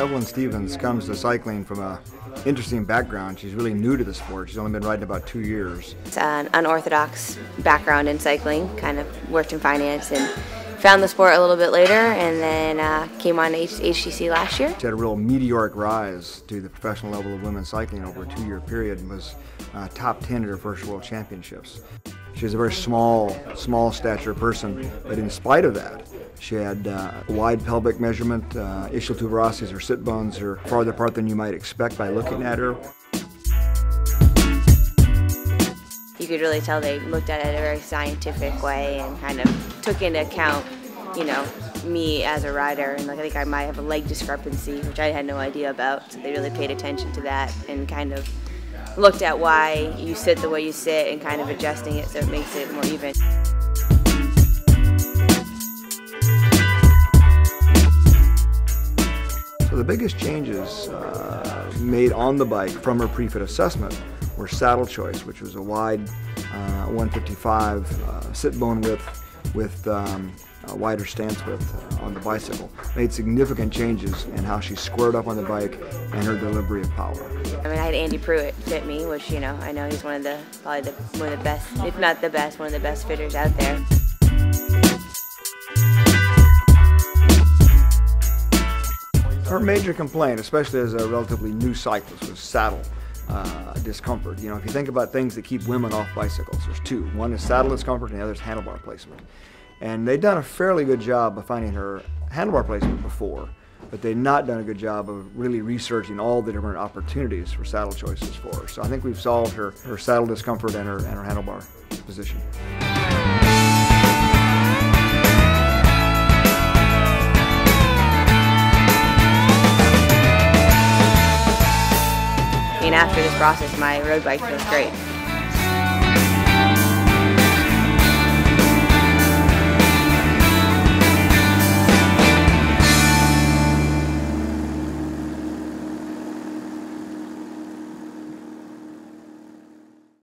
Evelyn Stevens comes to cycling from an interesting background. She's really new to the sport. She's only been riding about 2 years. It's an unorthodox background in cycling, kind of worked in finance and found the sport a little bit later, and then came on HTC last year. She had a real meteoric rise to the professional level of women's cycling over a 2-year period and was top 10 at her first World Championships. She was a very small stature person, but in spite of that, she had a wide pelvic measurement. Ischial tuberosities, her sit bones, are farther apart than you might expect by looking at her. You could really tell they looked at it in a very scientific way and kind of took into account, you know, me as a rider, and I think I might have a leg discrepancy, which I had no idea about, so they really paid attention to that and kind of looked at why you sit the way you sit and kind of adjusting it so it makes it more even. So the biggest changes made on the bike from her pre-fit assessment were saddle choice, which was a wide 155 sit bone width with a wider stance width on the bicycle. Made significant changes in how she squared up on the bike and her delivery of power. I mean, I had Andy Pruitt fit me, which, you know, I know he's one of the best, if not the best, one of the best fitters out there. Her major complaint, especially as a relatively new cyclist, was saddle discomfort. You know, if you think about things that keep women off bicycles, there's two. One is saddle discomfort and the other is handlebar placement. And they'd done a fairly good job of finding her handlebar placement before, but they'd not done a good job of really researching all the different opportunities for saddle choices for her. So I think we've solved her saddle discomfort and her handlebar position. I mean, after this process, my road bike feels great.